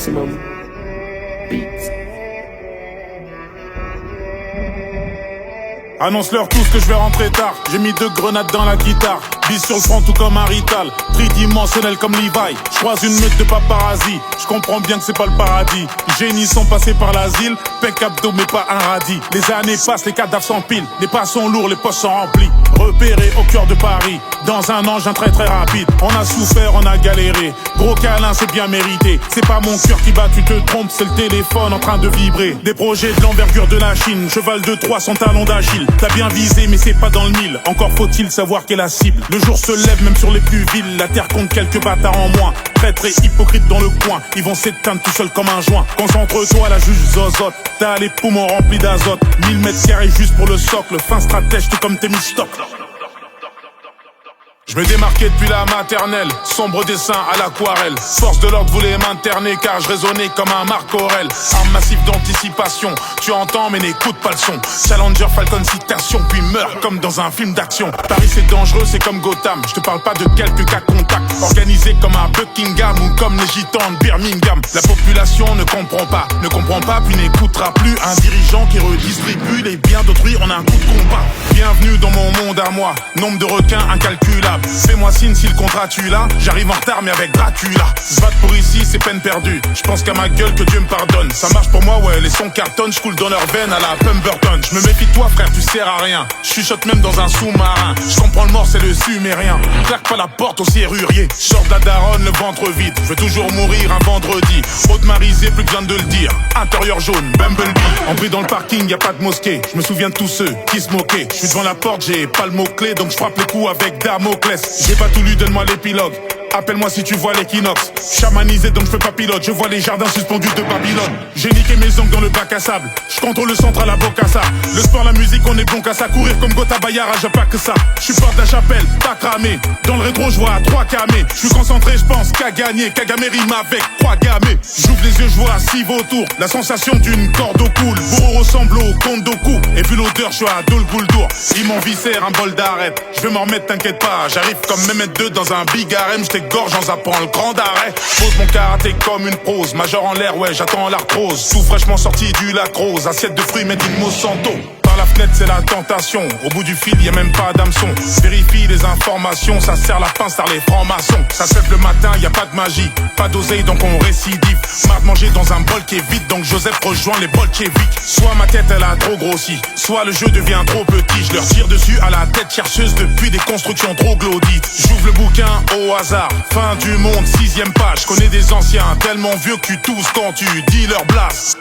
Maximum Beats. Annonce-leur tous que je vais rentrer tard. J'ai mis 2 grenades dans la guitare. Bise sur le front tout comme un rital. Tridimensionnel comme Levi. Je croise une meute de paparazzi. Je comprends bien que c'est pas le paradis. Les génies sont passés par l'asile. Pec abdos mais pas un radis. Les années passent, les cadavres s'empilent. Les pas sont lourds, les poches sont remplies. Repéré au cœur de Paris. Dans un engin très très rapide. On a souffert, on a galéré. Gros câlin, c'est bien mérité. C'est pas mon cœur qui bat, tu te trompes. C'est le téléphone en train de vibrer. Des projets de l'envergure de la Chine. Cheval de Troie, son talon d'Achille. T'as bien visé mais c'est pas dans le mille. Encore faut-il savoir quelle est la cible. Le jour se lève même sur les plus villes. La terre compte quelques bâtards en moins. Traîtres et hypocrites dans le coin. Ils vont s'éteindre tout seuls comme un joint. Concentre-toi, la juge zozote. T'as les poumons remplis d'azote. 1000 mètres carrés juste pour le socle. Fin stratège tout comme Thémistocle. Je me démarquais depuis la maternelle, sombre dessin à l'aquarelle. Force de l'ordre voulait m'interner car je résonnais comme un Marc Aurel. Arme massive d'anticipation, tu entends mais n'écoute pas le son. Challenger Falcon citation puis meurt comme dans un film d'action. Paris c'est dangereux, c'est comme Gotham, je te parle pas de quelques cas contacts. Organisé comme un Buckingham ou comme les gitans de Birmingham. La population ne comprend pas puis n'écoutera plus. Un dirigeant qui redistribue les biens d'autrui en un coup de combat. Bienvenue dans mon monde à moi, nombre de requins incalculable. Fais-moi signe si le contrat tu l'as. J'arrive en retard mais avec Dracula. Se battre pour ici c'est peine perdue. Je pense qu'à ma gueule que Dieu me pardonne. Ça marche pour moi ouais, les sons cartonnent. Je coule dans leurs veines à la Pemberton. Je me méfie de toi frère, tu sers à rien. Je chuchote même dans un sous-marin. Je comprends le mort c'est le sumérien. Claque pas la porte au serrurier. Sors de la daronne le ventre vide. Je veux toujours mourir un vendredi. Haute marisée plus besoin de le dire. Intérieur jaune, Bumblebee. En bruit dans le parking y a pas de mosquée. Je me souviens de tous ceux qui se moquaient. Je suis devant la porte, j'ai pas le mot-clé. Donc je frappe les coups avec Damoclès. J'ai pas tout lu, donne-moi l'épilogue. Appelle-moi si tu vois l'équinoxe. Chamanisé donc je fais pas pilote. Je vois les jardins suspendus de Babylone. J'ai niqué mes ongles dans le bac à sable. Je contrôle le centre à la Bocassa. Le sport, la musique, on est bon qu'à ça. Courir comme Gotha Bayara, j'ai pas que ça. Je suis porte de la chapelle, pas cramé. Dans le rétro, je vois 3 camés. Je suis concentré, je pense qu'à gagner. Kagame rime avec 3 gamés. J'ouvre les yeux, je vois 6 vautours. La sensation d'une corde au cou. Le bourreau ressemble au conte d'Oku. Et puis l'odeur, je suis à Dol Guldur. Ils m'en viscèrent un bol d'arrête. Je vais m'en remettre, t'inquiète pas. J'arrive comme Mehmet 2 dans un big harem. Gorge en zappant le grand arrêt. Pose mon karaté comme une prose. Major en l'air, ouais, j'attends l'arthrose. Tout fraîchement sorti du lac rose. Assiette de fruits made in Monsanto. Par la fenêtre, c'est la tentation. Au bout du fil, y a même pas d'hameçon. Vérifie les informations. Ça sert la pince par les francs-maçons. Ça se lève le matin, y a pas de magie. Pas d'oseille, donc on récidive. Marre de manger dans un bol qui est vide. Donc Joseph rejoint les bolcheviks. Soit ma tête, elle a trop grossi. Soit le jeu devient trop petit. Je leur tire dessus à la tête chercheuse depuis des constructions trop glaudites. J'ouvre le bouquin au hasard. Fin du monde, 6ème page. Connais des anciens tellement vieux que tu tousses quand tu dis leur blast.